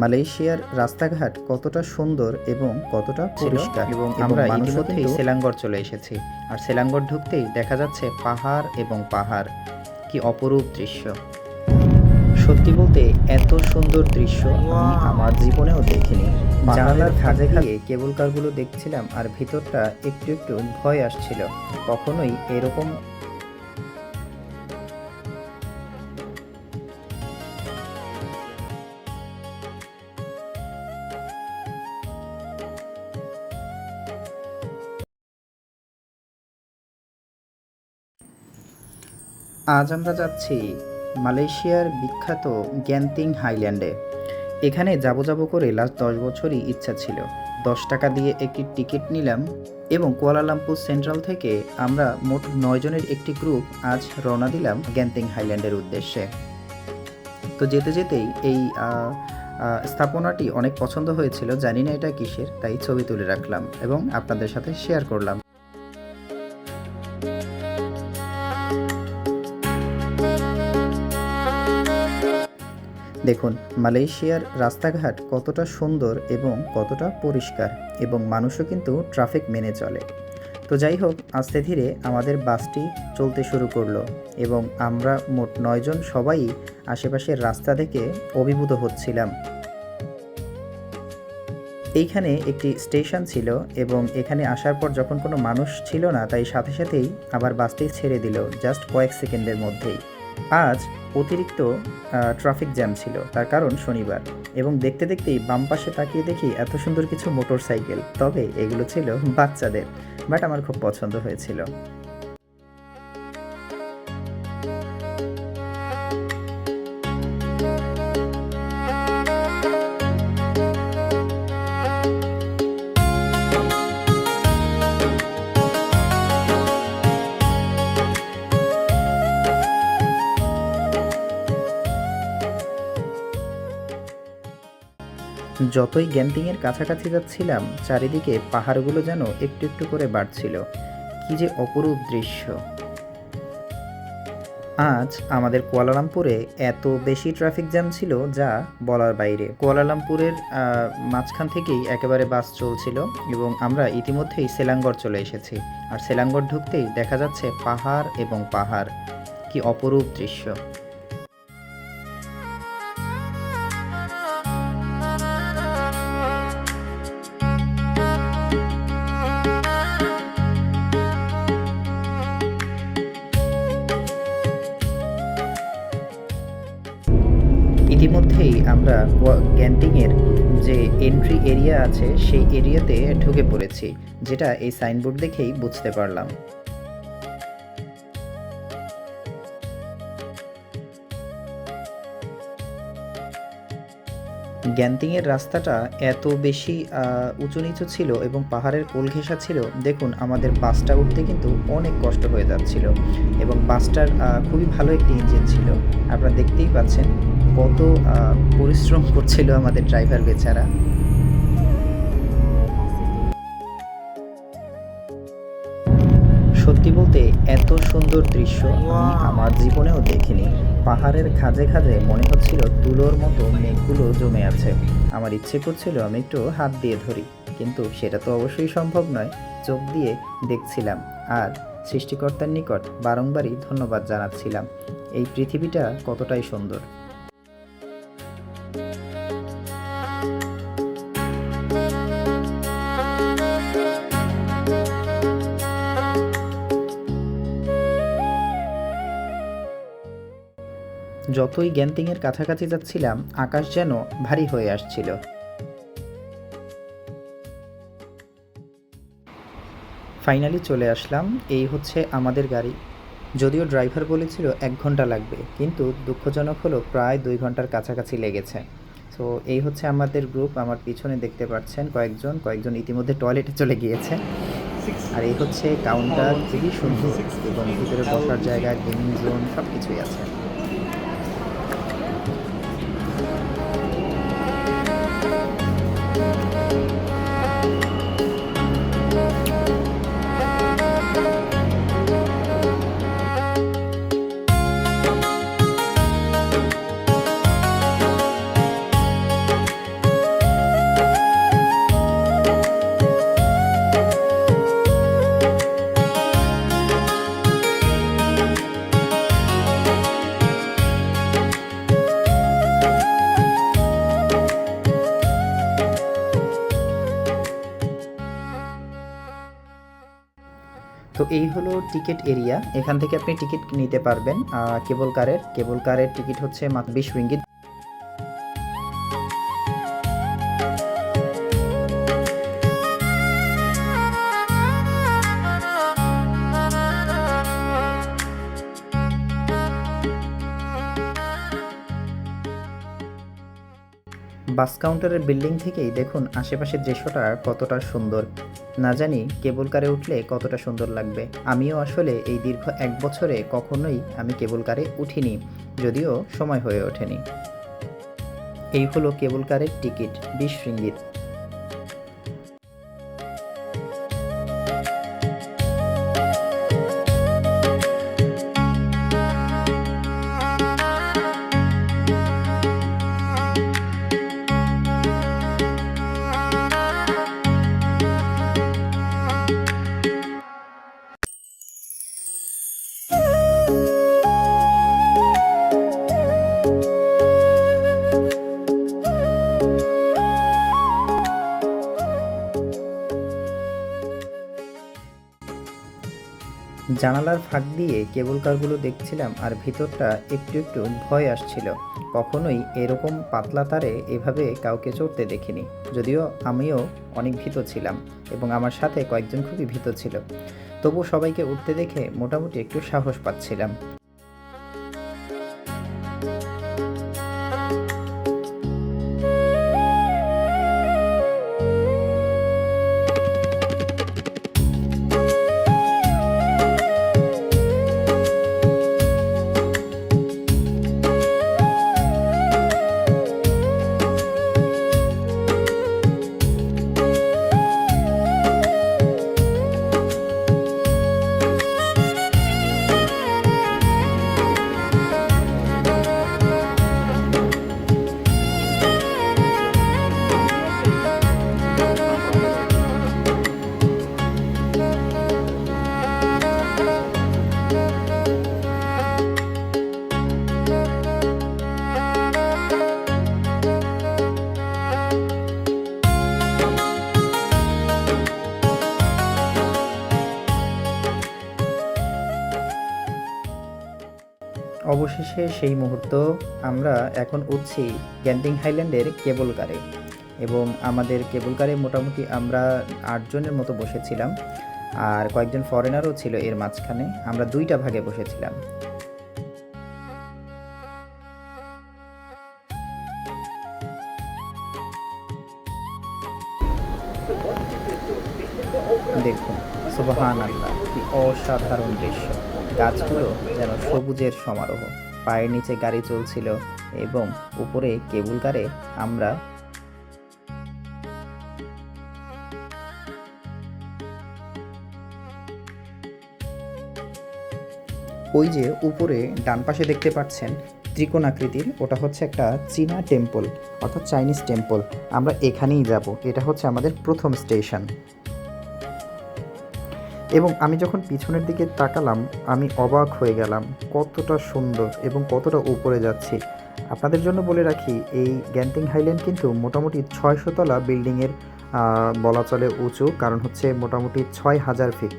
মালয়েশিয়ার রাস্তাঘাট কতটা সুন্দর এবং কতটা পরিষ্কার, এবং আমরা ইতিমধ্যেই ইতিমধ্যেই সেলাঙ্গড় চলে এসেছি। আর সেলাঙ্গড় ঢুকতেই দেখা যাচ্ছে পাহাড় এবং পাহাড়, কি অপরূপ দৃশ্য। সত্যি বলতে এত সুন্দর দৃশ্য আমি আমার জীবনেও দেখিনি। জানালার খাজে খাজে কেবল কারগুলো দেখছিলাম আর ভিতরটা একটু একটু ভয় আসছিল। কখনোই এরকম আজ আমরা যাচ্ছি মালয়েশিয়ার বিখ্যাত গ্যান্তিং হাইল্যান্ডে। এখানে যাব করে লাস্ট 10 বছরই ইচ্ছা ছিল। 10 টাকা দিয়ে একটি টিকিট নিলাম এবং কুয়ালালামপুর সেন্ট্রাল থেকে আমরা মোট 9 জনের একটি গ্রুপ আজ রওনা দিলাম গ্যান্তিং হাইল্যান্ডের উদ্দেশ্যে। তো যেতে যেতেই এই স্থাপনাটি অনেক পছন্দ হয়েছিল, জানি না এটা কিসের, তাই ছবি তুলে রাখলাম এবং আপনাদের সাথে শেয়ার করলাম। দেখুন মালয়েশিয়ার রাস্তাঘাট কতটা সুন্দর এবং কতটা পরিষ্কার, এবং মানুষও কিন্তু ট্রাফিক মেনে চলে। তো যাই হোক, আস্তে ধীরে আমাদের বাসটি চলতে শুরু করলো এবং আমরা মোট 9 জন সবাই আশেপাশের রাস্তা দেখে অভিভূত হচ্ছিলাম। এইখানে একটি স্টেশন ছিল এবং এখানে আসার পর যখন কোনো মানুষ ছিল না, তাই সাথে সাথেই আবার বাসটি ছেড়ে দিল জাস্ট কয়েক সেকেন্ডের মধ্যেই। আজ অতিরিক্ত ট্রাফিক জ্যাম ছিল, তার কারণ শনিবার, এবং দেখতে দেখতেই বাম পাশে তাকিয়ে দেখি এত সুন্দর কিছু মোটর সাইকেল, তবে এগুলো ছিল বাচ্চাদের, বাট আমার খুব পছন্দ হয়েছিল। যতই গ্যান্তিংয়ের কাছাকাছি যাচ্ছিলাম, চারিদিকে পাহাড়গুলো যেন একটু একটু করে বাড়ছিল। কি যে অপরূপ দৃশ্য। আজ আমাদের কুয়ালালামপুরে এত বেশি ট্রাফিক জ্যাম ছিল যা বলার বাইরে। কুয়ালালামপুরের মাঝখান থেকেই একেবারে বাস চলছিল এবং আমরা ইতিমধ্যেই সেলাঙ্গড় চলে এসেছি। আর সেলাঙ্গড় ঢুকতেই দেখা যাচ্ছে পাহাড় এবং পাহাড়, কি অপরূপ দৃশ্য। ইতিমধ্যেই আমরা গ্যান্টিংয়ের যে এন্ট্রি এরিয়া আছে সেই এরিয়াতে ঢুকে পড়েছি, যেটা এই সাইনবোর্ড দেখেই বুঝতে পারলাম। গ্যান্তিংয়ের রাস্তাটা এত বেশি উঁচু নিচু ছিল এবং পাহাড়ের কোল ঘেঁষা ছিল, দেখুন আমাদের বাসটা উঠতে কিন্তু অনেক কষ্ট হয়ে যাচ্ছিল, এবং বাসটার খুবই ভালো একটি ইঞ্জিন ছিল। আপনারা দেখতেই পাচ্ছেন কত পরিশ্রম করছিল আমাদের ড্রাইভার বেচারা। সত্যি বলতে এত সুন্দর দৃশ্য আমি আমার জীবনেও দেখিনি। পাহাড়ের খাঁজে খাঁজে মনে হচ্ছিল তুলোর মতো মেঘগুলো জমে আছে। আমার ইচ্ছে করছিল আমি একটু হাত দিয়ে ধরি, কিন্তু সেটা তো অবশ্যই সম্ভব নয়। চোখ দিয়ে দেখছিলাম আর সৃষ্টিকর্তার নিকট বারংবারই ধন্যবাদ জানাচ্ছিলাম। এই পৃথিবীটা কতটাই সুন্দর। যতই গ্যান্তিংয়ের কাছাকাছি যাচ্ছিলাম, আকাশ যেন ভারী হয়ে আসছিল। ফাইনালি চলে আসলাম। এই হচ্ছে আমাদের গাড়ি। যদিও ড্রাইভার বলেছিল 1 ঘন্টা লাগবে, কিন্তু দুঃখজনক হলো প্রায় 2 ঘন্টার কাছাকাছি লেগেছে। তো এই হচ্ছে আমাদের গ্রুপ। আমার পিছনে দেখতে পাচ্ছেন কয়েকজন ইতিমধ্যে টয়লেটে চলে গিয়েছে। আর এই হচ্ছে কাউন্টার, খুবই সুন্দর, এবং ভিতরে বসার জায়গা, গেমিং জোন সব কিছুই আছে। তো এই হলো টিকিট এরিয়া। এখান থেকে আপনি টিকিট নিতে পারবেন কেবল কারের টিকিট হচ্ছে মাত্র 20 রিঙ্গিত। বাস কাউন্টারের বিল্ডিং থেকেই দেখুন আশেপাশের দৃশ্যটা কতটা সুন্দর। না জানি কেবল কারে উঠলে কতটা সুন্দর লাগবে। আমিও আসলে এই দীর্ঘ 1 বছরে কখনোই আমি কেবল কারে উঠিনি, যদিও সময় হয়ে ওঠেনি। এই হলো কেবল কারের টিকিট, 20 রিঙ্গিত। জানালার ফাঁক দিয়ে কেবল কারগুলো দেখছিলাম আর ভিতরটা একটু একটু ভয় আসছিল। কখনোই এরকম পাতলা তারে এভাবে কাউকে চড়তে দেখিনি, যদিও আমিও অনেক ভীত ছিলাম এবং আমার সাথে কয়েকজন খুবই ভীত ছিল। তবু সবাইকে উঠতে দেখে মোটামুটি একটু সাহস পাচ্ছিলাম। অবশেষে সেই মুহূর্ত, আমরা এখন উঠছি গ্যান্টিং হাইল্যান্ডের কেবল কারে এবং আমাদের কেবল কারে মোটামুটি আমরা 8 জনের মতো বসেছিলাম আর কয়েকজন ফরেনারও ছিল এর মাঝখানে। আমরা 2টা ভাগে বসেছিলাম। দেখুন, সুবহানাল্লাহ, কি অসাধারণ দৃশ্য। গাছগুলো যেন সবুজের সমারোহ, পায়ের নিচে গাড়ি চলছিল এবং উপরে কেবল কারে আমরা ওই যে উপরে ডান পাশে দেখতে পাচ্ছেন ত্রিকোণ আকৃতির, ওটা হচ্ছে একটা চীনা টেম্পল, অর্থাৎ চাইনিজ টেম্পল। আমরা এখানেই যাব, এটা হচ্ছে আমাদের প্রথম স্টেশন। এবং আমি যখন পিছনের দিকে তাকালাম আমি অবাক হয়ে গেলাম, কতটা সুন্দর এবং কতটা উপরে যাচ্ছি। আপনাদের জন্য বলে রাখি, এই গ্যান্টিং হাইল্যান্ড কিন্তু মোটামুটি 600 তলা বিল্ডিংয়ের বলা চলে উঁচু, কারণ হচ্ছে মোটামুটি 6000 ফিট।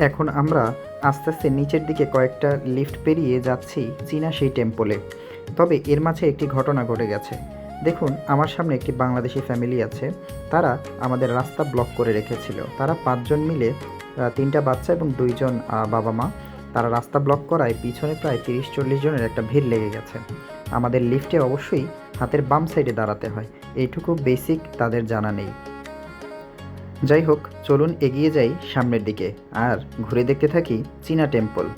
এখন আমরা আস্তে আস্তে নিচের দিকে কয়েকটা লিফট পেরিয়ে যাচ্ছি চীনা সেই টেম্পলে। তবে এর মাঝে একটি ঘটনা ঘটে গেছে। দেখুন, আমার সামনে একটি বাংলাদেশি ফ্যামিলি আছে, তারা আমাদের রাস্তা ব্লক করে রেখেছিল। তারা 5 জন মিলে 3টা বাচ্চা এবং 2জন বাবা মা। তারা রাস্তা ব্লক করায় পিছনে প্রায় 30-40 জনের একটা ভিড় লেগে গেছে। আমাদের লিফটে অবশ্যই হাতের বাম সাইডে দাঁড়াতে হয়, এইটুকু বেসিক তাদের জানা নেই। যাই হোক, চলুন এগিয়ে যাই সামনের দিকে আর ঘুরে দেখতে থাকি চীনা টেম্পল।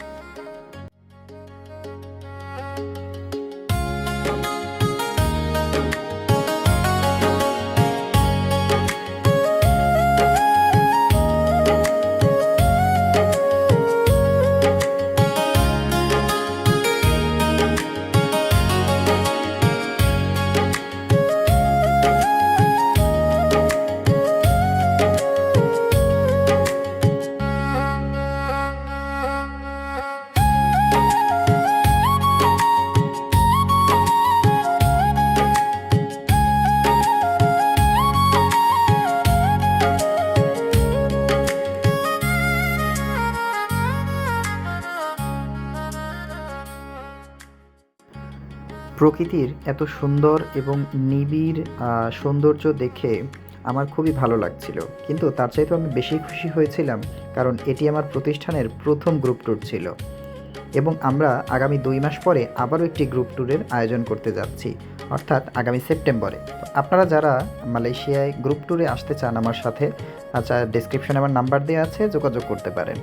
প্রকৃতির এত সুন্দর এবং নিবিড় সৌন্দর্য দেখে আমার খুবই ভালো লাগছিল, কিন্তু তার চাইতেও আমি বেশি খুশি হয়েছিলাম কারণ এটি আমার প্রতিষ্ঠানের প্রথম গ্রুপ ট্যুর ছিল এবং আমরা আগামী 2 মাস পরে আবারও একটি গ্রুপ ট্যুরের আয়োজন করতে যাচ্ছি, অর্থাৎ আগামী সেপ্টেম্বরে। তো আপনারা যারা মালয়েশিয়ায় গ্রুপ ট্যুরে আসতে চান আমার সাথে, আচ্ছা, ডেসক্রিপশনে আমার নাম্বার দেওয়া আছে, যোগাযোগ করতে পারেন।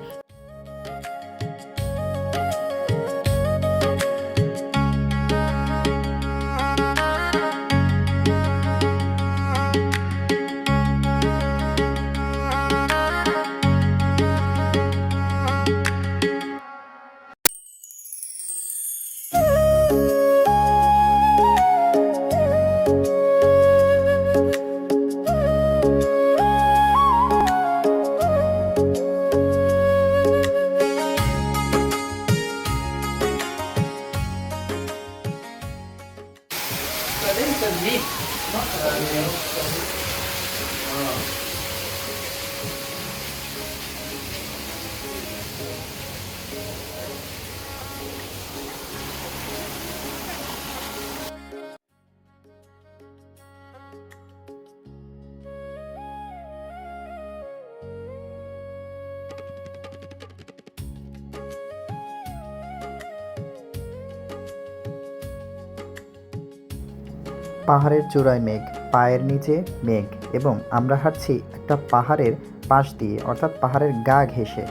পাহাড়ের চূড়ায় মেঘ, পায়ের নিচে মেঘ, এবং আমরা হাঁটছি একটা পাহাড়ের পাশ দিয়ে, অর্থাৎ পাহাড়ের গা ঘেঁষে।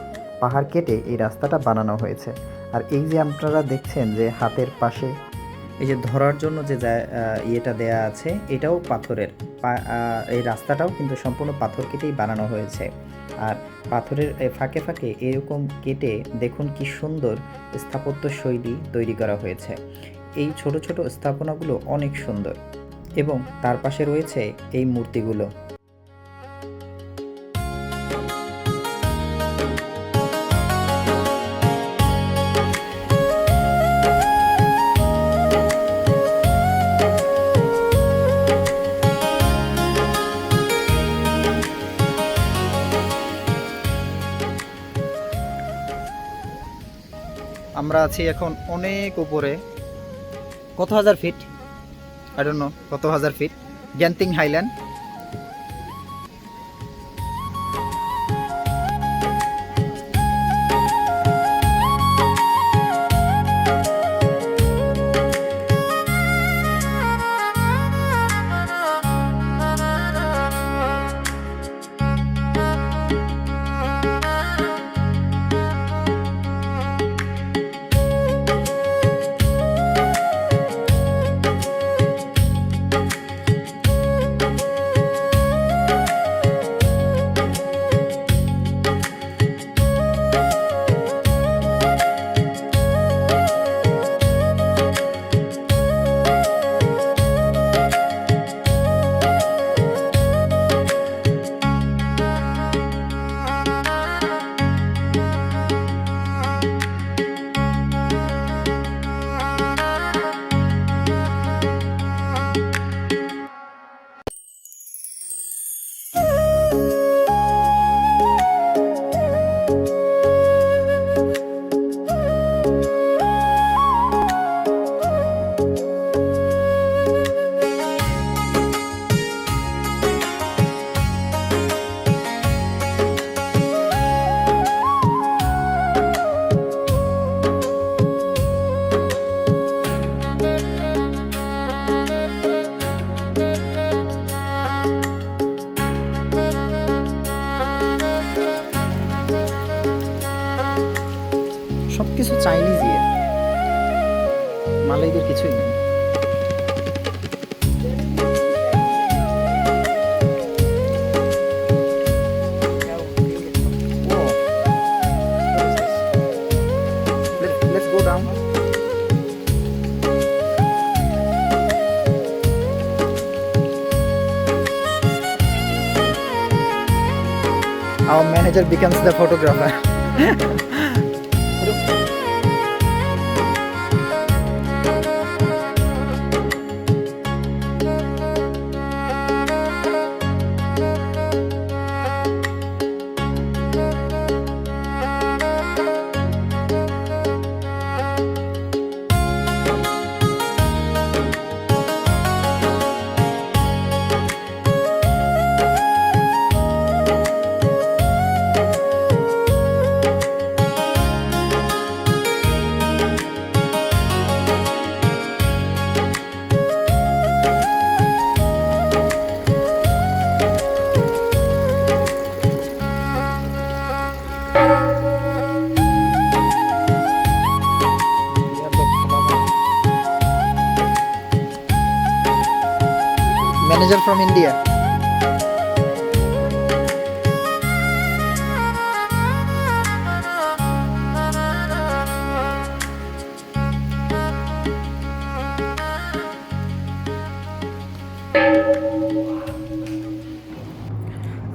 পাহাড় কেটে এই রাস্তাটা বানানো হয়েছে। আর এই যে আপনারা দেখছেন যে হাতের পাশে এই যে ধরার জন্য যে ইয়েটা দেয়া আছে, এটাও পাথরের। এই রাস্তাটাও কিন্তু সম্পূর্ণ পাথর কেটেই বানানো হয়েছে। আর পাথরের ফাঁকে ফাঁকে এরকম কেটে দেখুন কি সুন্দর স্থাপত্য শৈলী তৈরি করা হয়েছে। এই ছোট ছোট স্থাপনাগুলো অনেক সুন্দর এবং তার পাশে রয়েছে এই মূর্তিগুলো। আমরা আছি এখন অনেক উপরে, কত হাজার ফিট, আই ডোন্ট নো কত হাজার ফিট, গ্যান্তিং হাইল্যান্ড। কিছুই নেই। Let's go down. Our manager becomes the photographer. Manager from India.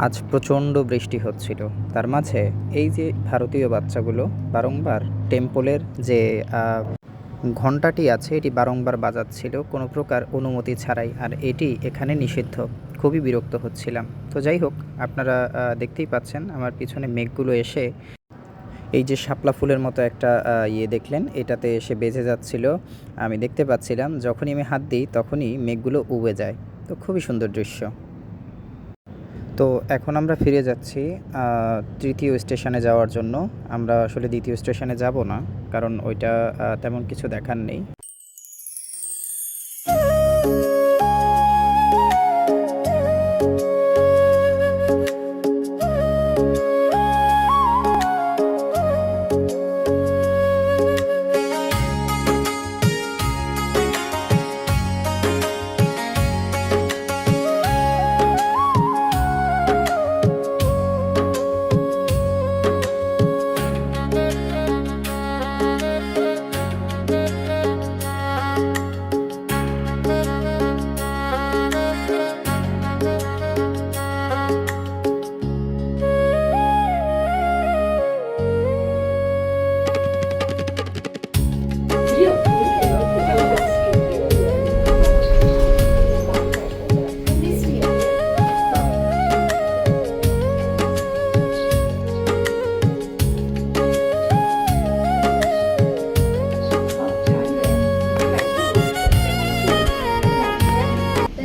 আজ প্রচণ্ড বৃষ্টি হচ্ছিল, তার মাঝে এই যে ভারতীয় বাচ্চাগুলো বারংবার টেম্পলের যে ঘণ্টাটি আছে এটি বারংবার বাজাচ্ছিল কোনো প্রকার অনুমতি ছাড়াই, আর এটি এখানে নিষিদ্ধ। খুবই বিরক্ত হচ্ছিলাম। তো যাই হোক, আপনারা দেখতেই পাচ্ছেন আমার পিছনে মেঘগুলো এসে এই যে শাপলা ফুলের মতো একটা ইয়ে দেখলেন, এটাতে এসে বেজে যাচ্ছিল। আমি দেখতে পাচ্ছিলাম যখনই আমি হাত দিই তখনই মেঘগুলো উবে যায়। তো খুবই সুন্দর দৃশ্য। তো এখন আমরা ফিরে যাচ্ছি তৃতীয় স্টেশনে যাওয়ার জন্য। আমরা আসলে দ্বিতীয় স্টেশনে যাব না, কারণ ওইটা তেমন কিছু দেখার নেই।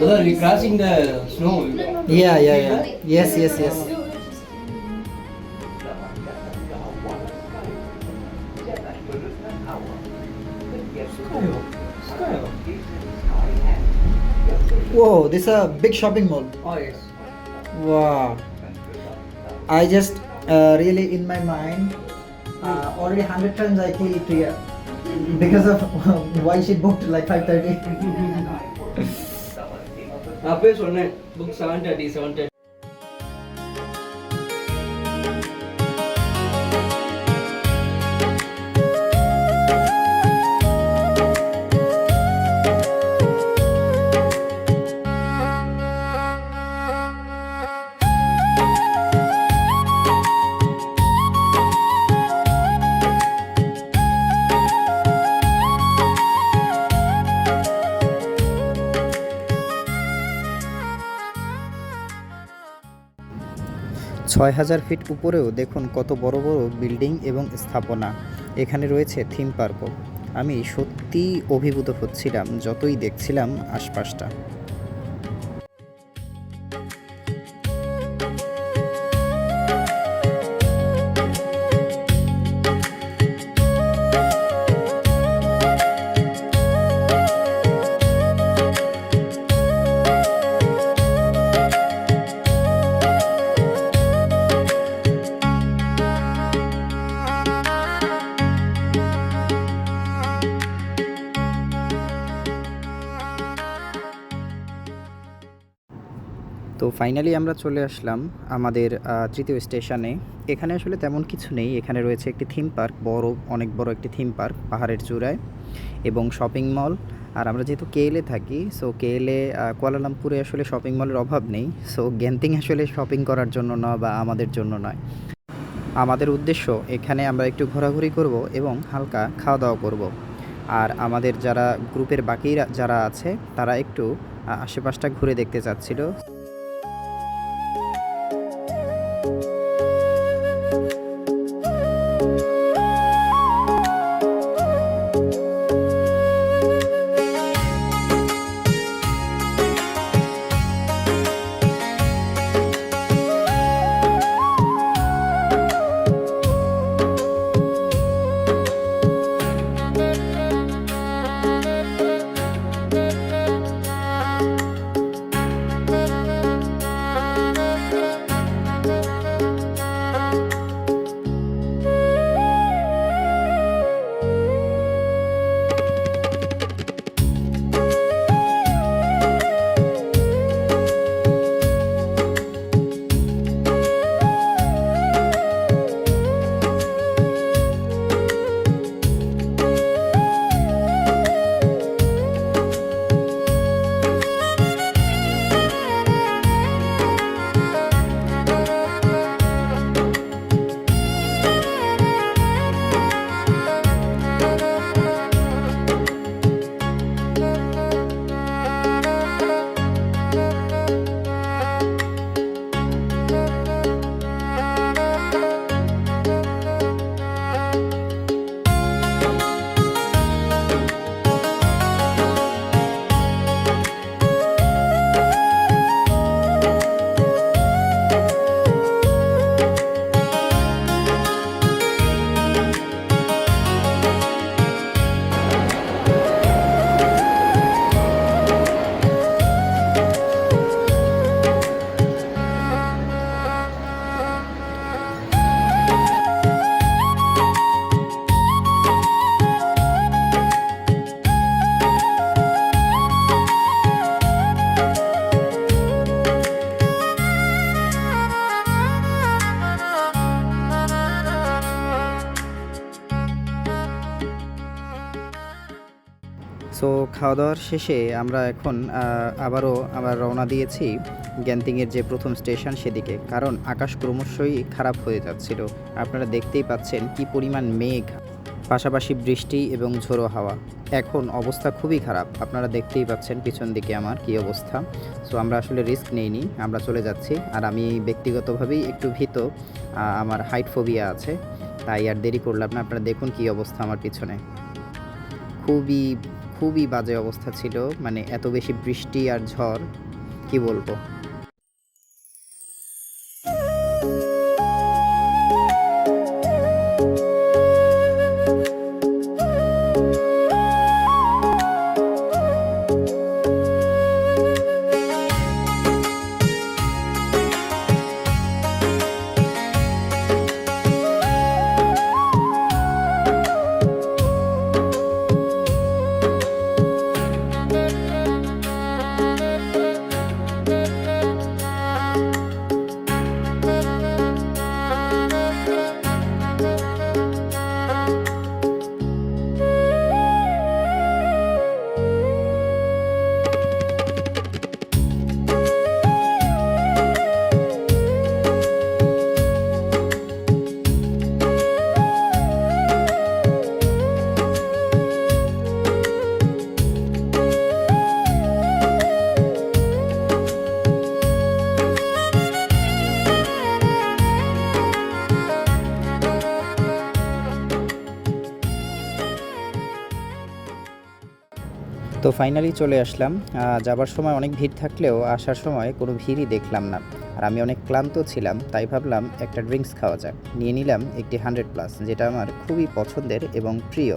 Brother, we crossing the snow. Yeah. Yes. Whoa, this is a big shopping mall. Oh yes. Wow. I just really in my mind already 100 times I came here because of why she booked like 5:30. அப்பவே சொன்னேன் book 7:30. ছয় হাজার fit উপরেও দেখুন কত বড় বড় building এবং স্থাপনা। এখানে রয়েছে থিম পার্কও। আমি সত্যিই অভিভূত হচ্ছিলাম যতই দেখছিলাম আশপাশটা। তো ফাইনালি আমরা চলে আসলাম আমাদের তৃতীয় স্টেশনে। এখানে আসলে তেমন কিছু নেই, এখানে রয়েছে একটি থিম পার্ক, অনেক বড় একটি থিম পার্ক পাহাড়ের চূড়ায়, এবং শপিং মল। আর আমরা যেহেতু কেএলে থাকি, সো কেএলে কুয়ালালামপুরে আসলে শপিং মলের অভাব নেই। সো গ্যান্তিং আসলে শপিং করার জন্য নয় বা আমাদের জন্য নয়, আমাদের উদ্দেশ্য এখানে আমরা একটু ঘোরাঘুরি করব এবং হালকা খাওয়া দাওয়া করব। আর আমাদের যারা গ্রুপের বাকি যারা আছে তারা একটু আশেপাশটা ঘুরে দেখতে চাচ্ছিল। সো খাওয়া দাওয়ার শেষে আমরা এখন আবার রওনা দিয়েছি গ্যান্তিংয়ের যে প্রথম স্টেশন সেদিকে, কারণ আকাশ ক্রমশই খারাপ হয়ে যাচ্ছিল। আপনারা দেখতেই পাচ্ছেন কি পরিমাণ মেঘ, পাশাপাশি বৃষ্টি এবং ঝোড়ো হাওয়া। এখন অবস্থা খুবই খারাপ, আপনারা দেখতেই পাচ্ছেন পিছন দিকে আমার কি অবস্থা। সো আমরা আসলে রিস্ক নেইনি, আমরা চলে যাচ্ছি। আর আমি ব্যক্তিগতভাবেই একটু ভীত, আমার হাইট ফোবিয়া আছে, তাই আর দেরি করলাম না। আপনারা দেখুন কি অবস্থা আমার পিছনে, খুবই খুবই বাজে অবস্থা ছিল, মানে এত বেশি বৃষ্টি আর ঝড় কি বলবো। তো ফাইনালি চলে আসলাম। যাবার সময় অনেক ভিড় থাকলেও আসার সময় কোনো ভিড়ই দেখলাম না। আর আমি অনেক ক্লান্ত ছিলাম, তাই ভাবলাম একটা ড্রিঙ্কস খাওয়া যাক। নিয়ে নিলাম একটি 100+, যেটা আমার খুবই পছন্দের এবং প্রিয়।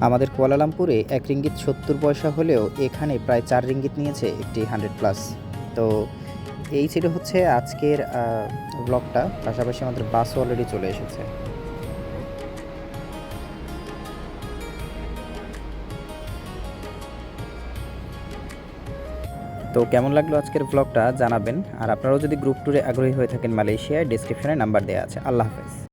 আমাদের কুয়ালালামপুরে 1 রিঙ্গিত 70 পয়সা হলেও এখানে প্রায় 4 রিঙ্গিত নিয়েছে একটি 100+। তো এই ছিল হচ্ছে আজকের ব্লগটা। পাশাপাশি আমাদের বাসও অলরেডি চলে এসেছে। তো কেমন লাগলো আজকের ব্লগটা জানাবেন। আর আপনারাও যদি গ্রুপ ট্যুরে আগ্রহী হয়ে থাকেন মালয়েশিয়ায়, ডেসক্রিপশনে নাম্বার দেওয়া আছে। আল্লাহ হাফেজ।